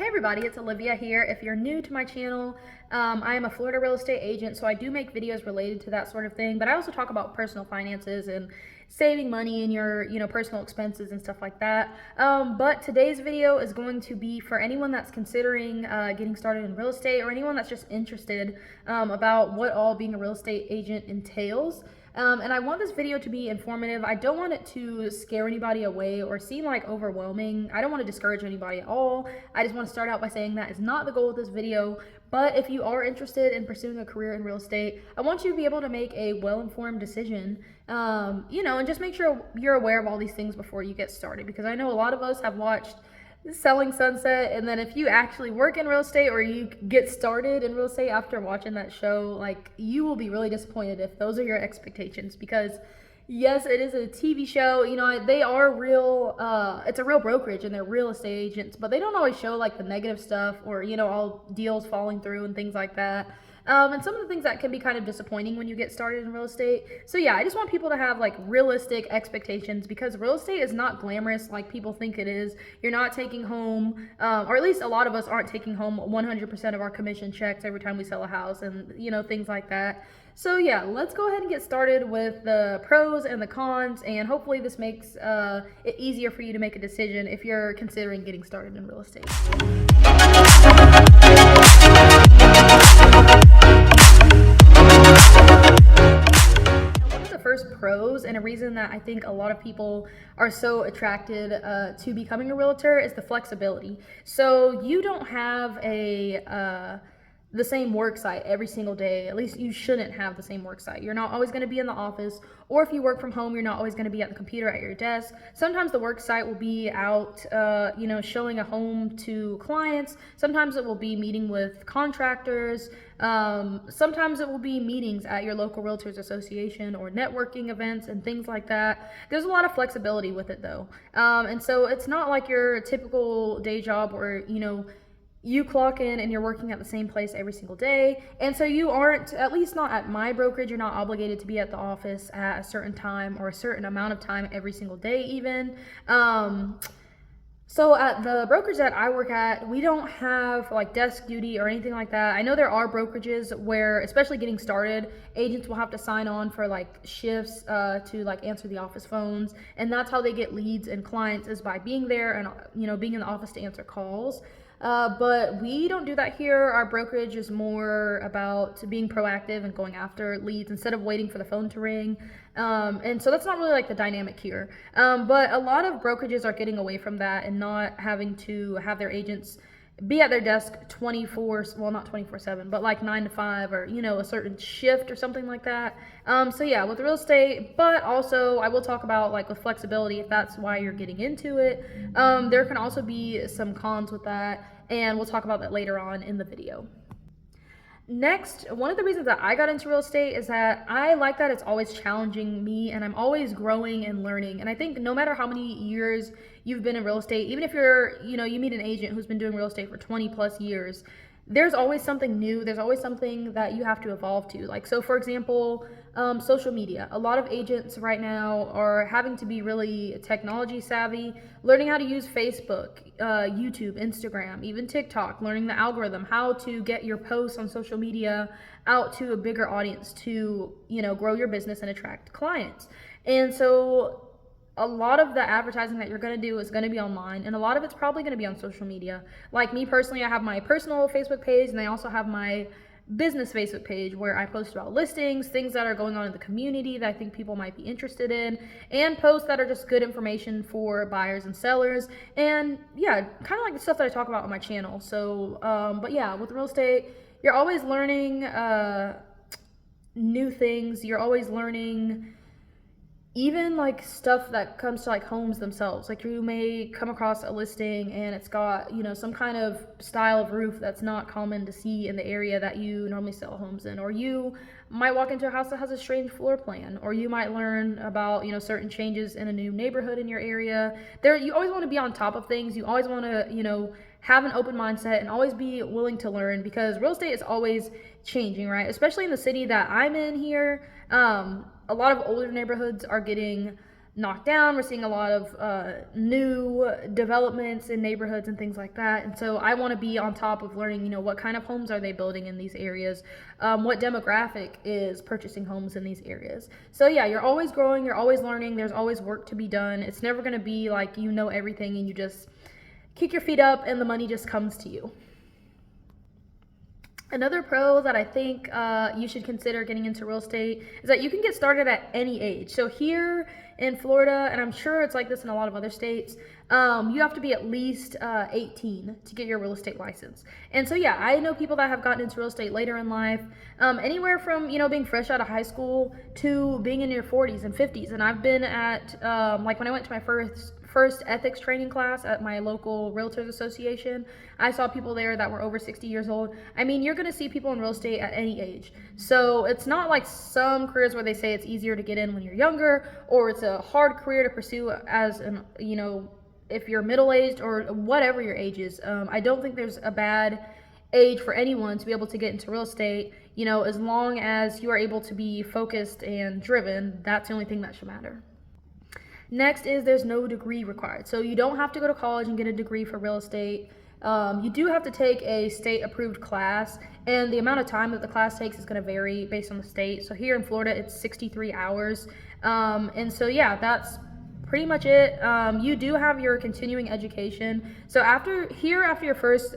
Hey everybody, it's Olivia here. If you're new to my channel, I am a Florida real estate agent, so I do make videos related to that sort of thing, but I also talk about personal finances and saving money and your, personal expenses and stuff like that. But today's video is going to be for anyone that's considering getting started in real estate, or anyone that's just interested about what all being a real estate agent entails. And I want this video to be informative. I don't want it to scare anybody away or seem like overwhelming. I don't want to discourage anybody at all. I just want to start out by saying that is not the goal of this video. But if you are interested in pursuing a career in real estate, I want you to be able to make a well-informed decision, and just make sure you're aware of all these things before you get started. Because I know a lot of us have watched Selling Sunset, and then if you actually work in real estate or you get started in real estate after watching that show, like, you will be really disappointed if those are your expectations. Because yes, it is a TV show, they are real, it's a real brokerage and they're real estate agents, but they don't always show like the negative stuff or all deals falling through and things like that. And some of the things that can be kind of disappointing when you get started in real estate. So yeah, I just want people to have like realistic expectations, because real estate is not glamorous like people think it is. You're not taking home, or at least a lot of us aren't taking home 100% of our commission checks every time we sell a house and, things like that. So yeah, let's go ahead and get started with the pros and the cons, and hopefully this makes it easier for you to make a decision if you're considering getting started in real estate. First pros, and a reason that I think a lot of people are so attracted to becoming a realtor, is the flexibility. So you don't have the same work site every single day. At least you shouldn't have the same work site. You're not always going to be in the office, or if you work from home, you're not always going to be at the computer at your desk. Sometimes the work site will be out, showing a home to clients. Sometimes it will be meeting with contractors. Sometimes it will be meetings at your local realtors association or networking events and things like that. There's a lot of flexibility with it though. And so it's not like your typical day job where, you clock in and you're working at the same place every single day. And so you aren't, at least not at my brokerage, you're not obligated to be at the office at a certain time or a certain amount of time every single day even. So at the brokerage that I work at, we don't have like desk duty or anything like that. I know there are brokerages where, especially getting started, agents will have to sign on for like shifts to like answer the office phones. And that's how they get leads and clients, is by being there and, being in the office to answer calls. But we don't do that here. Our brokerage is more about being proactive and going after leads instead of waiting for the phone to ring. And so that's not really like the dynamic here. But a lot of brokerages are getting away from that and not having to have their agents be at their desk not 24/7, but like 9 to 5, or, a certain shift or something like that. So yeah, with real estate, but also I will talk about like with flexibility, if that's why you're getting into it. There can also be some cons with that, and we'll talk about that later on in the video. Next, one of the reasons that I got into real estate is that I like that it's always challenging me and I'm always growing and learning. And I think no matter how many years you've been in real estate, even if you're, you meet an agent who's been doing real estate for 20 plus years, there's always something new. There's always something that you have to evolve to. Like, so for example, social media. A lot of agents right now are having to be really technology savvy, learning how to use Facebook, YouTube, Instagram, even TikTok, learning the algorithm, how to get your posts on social media out to a bigger audience to, grow your business and attract clients. And so a lot of the advertising that you're going to do is going to be online, and a lot of it's probably going to be on social media. Like me personally, I have my personal Facebook page, and I also have my business Facebook page where I post about listings, things that are going on in the community that I think people might be interested in, and posts that are just good information for buyers and sellers. And yeah, kind of like the stuff that I talk about on my channel. So, but yeah, with real estate, you're always learning new things. You're always learning even like stuff that comes to like homes themselves. Like, you may come across a listing and it's got, some kind of style of roof that's not common to see in the area that you normally sell homes in, or you might walk into a house that has a strange floor plan, or you might learn about, certain changes in a new neighborhood in your area. You always want to be on top of things. You always want to, have an open mindset and always be willing to learn, because real estate is always changing, right? Especially in the city that I'm in here. A lot of older neighborhoods are getting knocked down. We're seeing a lot of new developments in neighborhoods and things like that. And so I want to be on top of learning, what kind of homes are they building in these areas? What demographic is purchasing homes in these areas? So yeah, you're always growing, you're always learning, there's always work to be done. It's never going to be like you know everything and you just kick your feet up and the money just comes to you. Another pro that I think you should consider getting into real estate is that you can get started at any age. So here in Florida, and I'm sure it's like this in a lot of other states, you have to be at least 18 to get your real estate license. And so yeah, I know people that have gotten into real estate later in life, anywhere from being fresh out of high school to being in your 40s and 50s. And I've been at like when I went to my first ethics training class at my local Realtors Association, I saw people there that were over 60 years old. I mean, you're gonna see people in real estate at any age. So it's not like some careers where they say it's easier to get in when you're younger, or it's a hard career to pursue as an, if you're middle-aged or whatever your age is. I don't think there's a bad age for anyone to be able to get into real estate, as long as you are able to be focused and driven. That's the only thing that should matter. Next is there's no degree required. So you don't have to go to college and get a degree for real estate. You do have to take a state approved class, and the amount of time that the class takes is going to vary based on the state. So here in Florida, it's 63 hours. And so yeah, that's pretty much it. You do have your continuing education. So after your first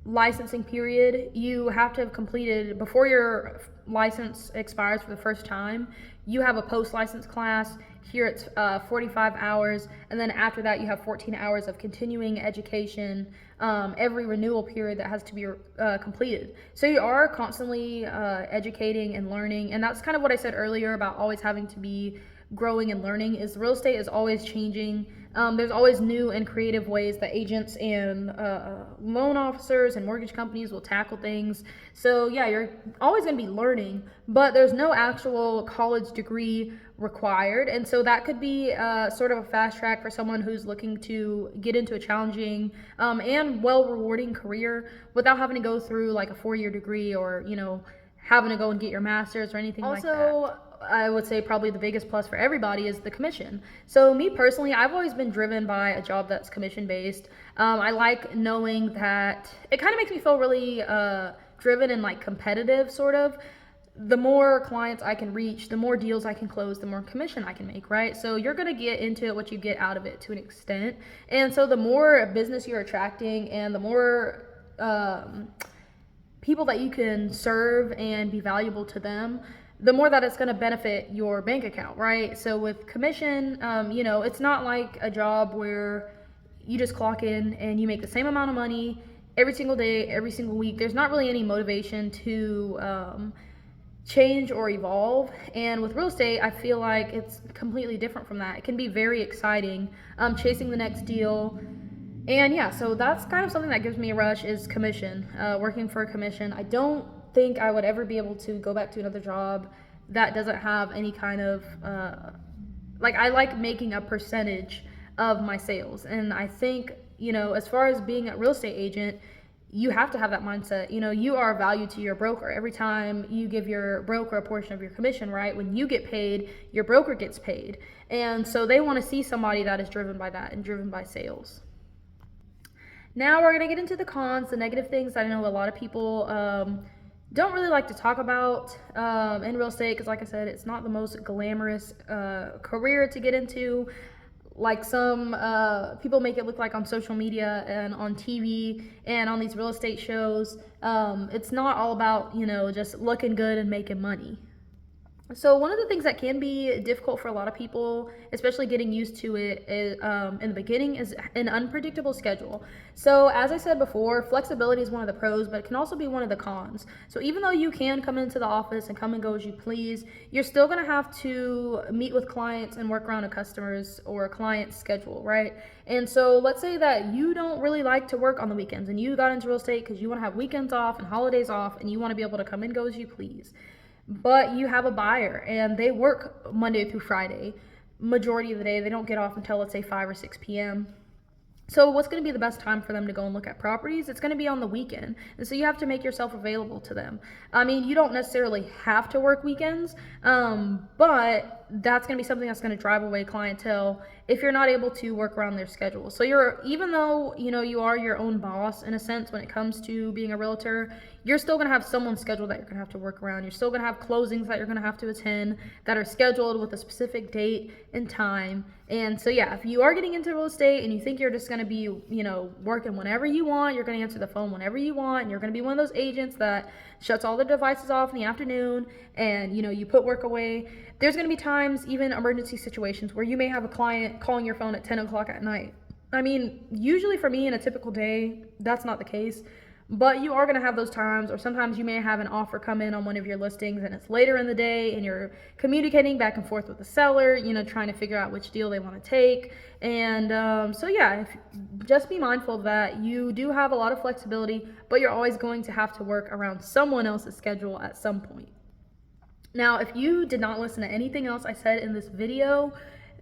licensing period, you have to have completed, before your license expires for the first time, you have a post-license class. Here it's 45 hours, and then after that you have 14 hours of continuing education every renewal period that has to be completed. So you are constantly educating and learning, and that's kind of what I said earlier about always having to be growing and learning. Is real estate is always changing. There's always new and creative ways that agents and loan officers and mortgage companies will tackle things. So yeah, you're always going to be learning, but there's no actual college degree required. And so that could be sort of a fast track for someone who's looking to get into a challenging and well rewarding career without having to go through like a 4-year degree, or having to go and get your master's or anything like that. Also, I would say probably the biggest plus for everybody is the commission. So me personally, I've always been driven by a job that's commission based. I like knowing that it kind of makes me feel really driven and like competitive, sort of. The more clients I can reach, the more deals I can close, the more commission I can make, right? So you're going to get into it what you get out of it to an extent. And so the more business you're attracting and the more people that you can serve and be valuable to them, the more that it's going to benefit your bank account, right? So with commission, it's not like a job where you just clock in and you make the same amount of money every single day, every single week. There's not really any motivation to change or evolve. And with real estate, I feel like it's completely different from that. It can be very exciting, chasing the next deal. And yeah, so that's kind of something that gives me a rush, is commission, working for a commission. I don't think I would ever be able to go back to another job that doesn't have any kind of I like making a percentage of my sales. And I think as far as being a real estate agent, you have to have that mindset. You are valued to your broker. Every time you give your broker a portion of your commission, right, when you get paid, your broker gets paid. And so they want to see somebody that is driven by that and driven by sales. Now we're going to get into the cons, the negative things that I know a lot of people don't really like to talk about in real estate, because like I said, it's not the most glamorous career to get into. Like some people make it look like on social media and on TV and on these real estate shows. It's not all about, just looking good and making money. So one of the things that can be difficult for a lot of people, especially getting used to it in the beginning, is an unpredictable schedule. So as I said before, flexibility is one of the pros, but it can also be one of the cons. So even though you can come into the office and come and go as you please, you're still going to have to meet with clients and work around a customer's or a client's schedule, right? And so let's say that you don't really like to work on the weekends, and you got into real estate because you want to have weekends off and holidays off, and you want to be able to come and go as you please. But you have a buyer and they work Monday through Friday. Majority of the day, they don't get off until, let's say, 5 or 6 p.m. So what's going to be the best time for them to go and look at properties? It's going to be on the weekend. And so you have to make yourself available to them. I mean, you don't necessarily have to work weekends, but that's going to be something that's going to drive away clientele if you're not able to work around their schedule. So even though, you are your own boss in a sense when it comes to being a realtor, you're still going to have someone's schedule that you're going to have to work around. You're still going to have closings that you're going to have to attend that are scheduled with a specific date and time. And so, yeah, if you are getting into real estate and you think you're just going to be, working whenever you want, you're going to answer the phone whenever you want, and you're going to be one of those agents that shuts all the devices off in the afternoon and, you put work away, there's going to be times, even emergency situations, where you may have a client calling your phone at 10 o'clock at night. I mean, usually for me in a typical day, that's not the case. But you are going to have those times, or sometimes you may have an offer come in on one of your listings and it's later in the day and you're communicating back and forth with the seller, trying to figure out which deal they want to take. And so, yeah, just be mindful that you do have a lot of flexibility, but you're always going to have to work around someone else's schedule at some point. Now, if you did not listen to anything else I said in this video,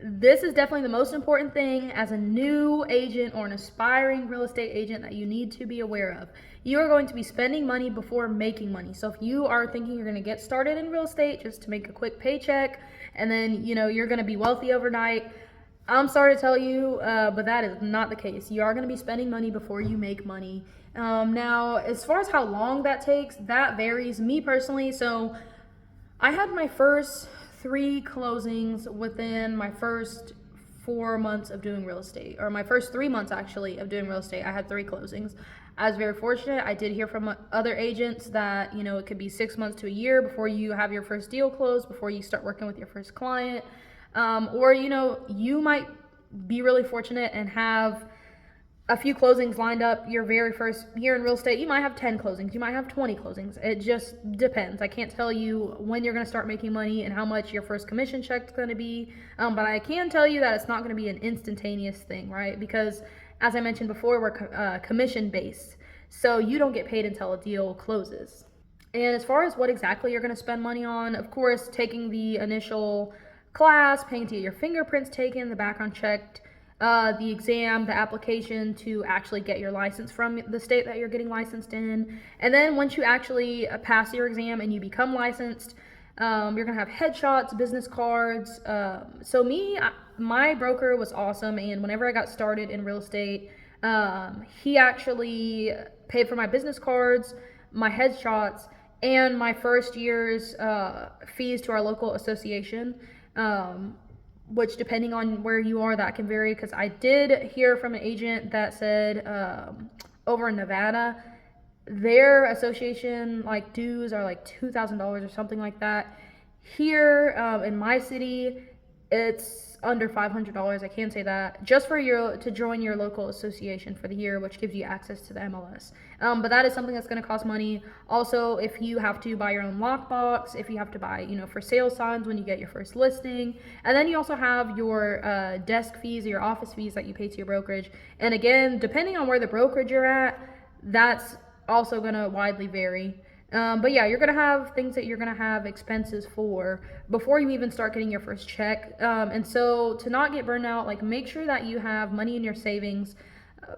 this is definitely the most important thing as a new agent or an aspiring real estate agent that you need to be aware of. You are going to be spending money before making money. So if you are thinking you're going to get started in real estate just to make a quick paycheck and then, you're going to be wealthy overnight, I'm sorry to tell you, but that is not the case. You are going to be spending money before you make money. Now, as far as how long that takes, that varies. Me personally, so I had my first 3 closings within my first 4 months of doing real estate, or my first 3 months actually of doing real estate. I had 3 closings. I was very fortunate. I did hear from other agents that, it could be 6 months to a year before you have your first deal closed, before you start working with your first client. Or, you might be really fortunate and have a few closings lined up your very first year in real estate. You might have 10 closings, you might have 20 closings. It just depends. I can't tell you when you're going to start making money and how much your first commission check is going to be, but I can tell you that it's not going to be an instantaneous thing, right? Because as I mentioned before, we're commission based, so you don't get paid until a deal closes. And as far as what exactly you're going to spend money on, of course, taking the initial class, paying to get your fingerprints taken, the background checked, the exam, the application to actually get your license from the state that you're getting licensed in. And then once you actually pass your exam and you become licensed, you're gonna have headshots, business cards. My broker was awesome, and whenever I got started in real estate, he actually paid for my business cards, my headshots, and my first year's fees to our local association. Which, depending on where you are, that can vary, because I did hear from an agent that said over in Nevada, their association dues are $2,000 or something like that. Here in my city, it's under $500. I can say that, just for to join your local association for the year, which gives you access to the MLS. But that is something that's going to cost money. Also, if you have to buy your own lockbox, if you have to buy, for sale signs when you get your first listing, and then you also have your desk fees or your office fees that you pay to your brokerage. And again, depending on where the brokerage you're at, that's also going to widely vary. But yeah, you're going to have things that you're going to have expenses for before you even start getting your first check. And so to not get burned out, make sure that you have money in your savings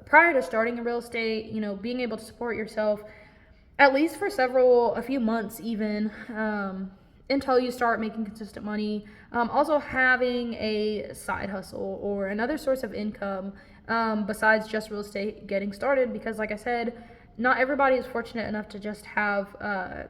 prior to starting in real estate, being able to support yourself at least for a few months even, until you start making consistent money. Also having a side hustle or another source of income besides just real estate getting started, because like I said, not everybody is fortunate enough to just have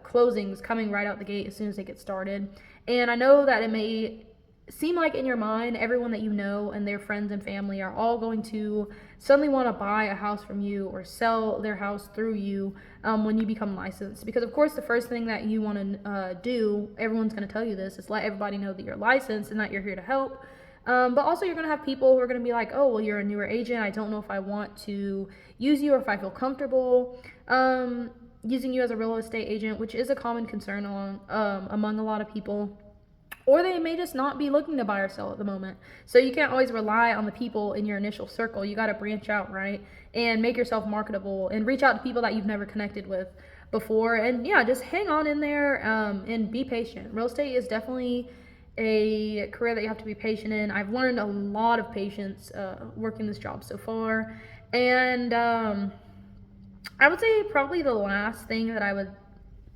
closings coming right out the gate as soon as they get started. And I know that it may seem like in your mind, everyone that you know and their friends and family are all going to suddenly want to buy a house from you or sell their house through you when you become licensed. Because of course, the first thing that you want to do, everyone's going to tell you this, is let everybody know that you're licensed and that you're here to help. But also you're going to have people who are going to be like, oh, well, you're a newer agent. I don't know if I want to use you or if I feel comfortable using you as a real estate agent, which is a common concern among a lot of people. Or they may just not be looking to buy or sell at the moment. So you can't always rely on the people in your initial circle. You got to branch out, right? And make yourself marketable and reach out to people that you've never connected with before. And yeah, just hang on in there and be patient. Real estate is definitely a career that you have to be patient in. I've learned a lot of patience working this job so far. And I would say probably the last thing that I would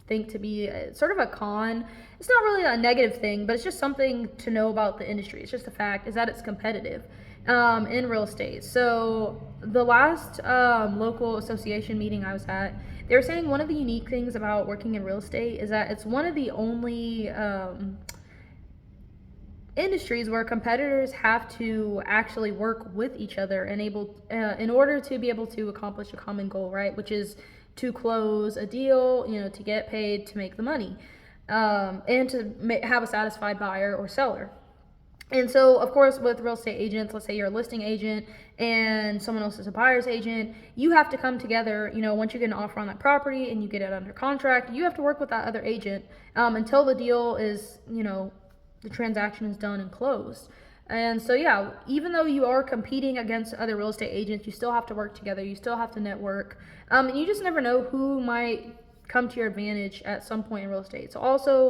think to be sort of a con. It's not really a negative thing, but it's just something to know about the industry. It's just a fact, is that it's competitive in real estate. So the last local association meeting I was at, they were saying one of the unique things about working in real estate is that it's one of the only industries where competitors have to actually work with each other and in order to be able to accomplish a common goal, right? Which is to close a deal, to get paid, to make the money, and to have a satisfied buyer or seller. And so, of course, with real estate agents, let's say you're a listing agent and someone else is a buyer's agent, you have to come together, once you get an offer on that property and you get it under contract, you have to work with that other agent until the deal is, the transaction is done and closed. And so, yeah, even though you are competing against other real estate agents, you still have to work together. You still have to network. And you just never know who might come to your advantage at some point in real estate. So also,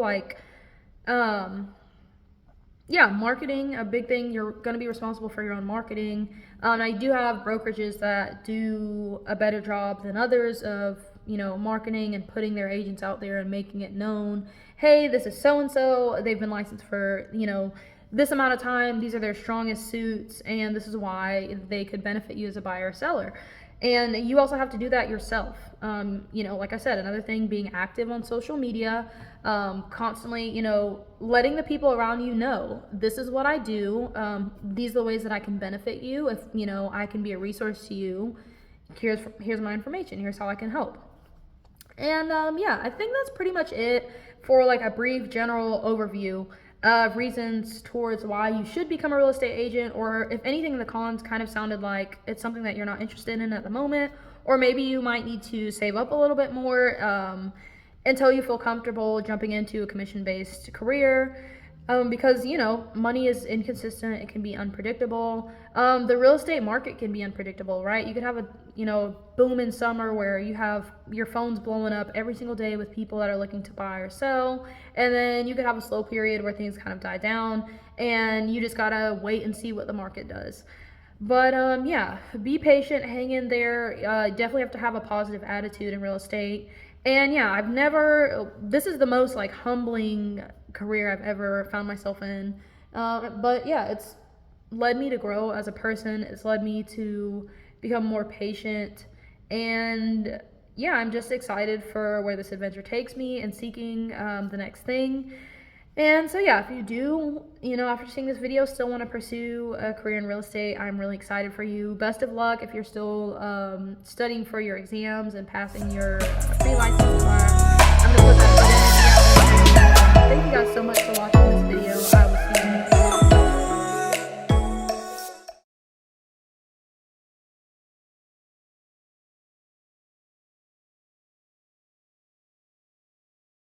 marketing, a big thing. You're going to be responsible for your own marketing. I do have brokerages that do a better job than others of, marketing and putting their agents out there and making it known. Hey, this is so-and-so. They've been licensed for, this amount of time. These are their strongest suits, and this is why they could benefit you as a buyer or seller. And you also have to do that yourself. Like I said, another thing, being active on social media, constantly, letting the people around you know, this is what I do. These are the ways that I can benefit you. If, I can be a resource to you, here's my information. Here's how I can help. And, I think that's pretty much it for like a brief general overview of reasons towards why you should become a real estate agent, or if anything, the cons kind of sounded like it's something that you're not interested in at the moment, or maybe you might need to save up a little bit more until you feel comfortable jumping into a commission-based career. Because, money is inconsistent. It can be unpredictable. The real estate market can be unpredictable, right? You could have a, boom in summer where you have your phone's blowing up every single day with people that are looking to buy or sell. And then you could have a slow period where things kind of die down and you just gotta wait and see what the market does. But, be patient, hang in there. Definitely have to have a positive attitude in real estate. And this is the most like humbling career I've ever found myself in. But yeah, it's led me to grow as a person. It's led me to become more patient. And yeah, I'm just excited for where this adventure takes me and seeking the next thing. And so yeah, if you do, after seeing this video, still want to pursue a career in real estate, I'm really excited for you. Best of luck if you're still studying for your exams and passing your pre-license bar. I'm going to put that in. Thank you guys so much for watching.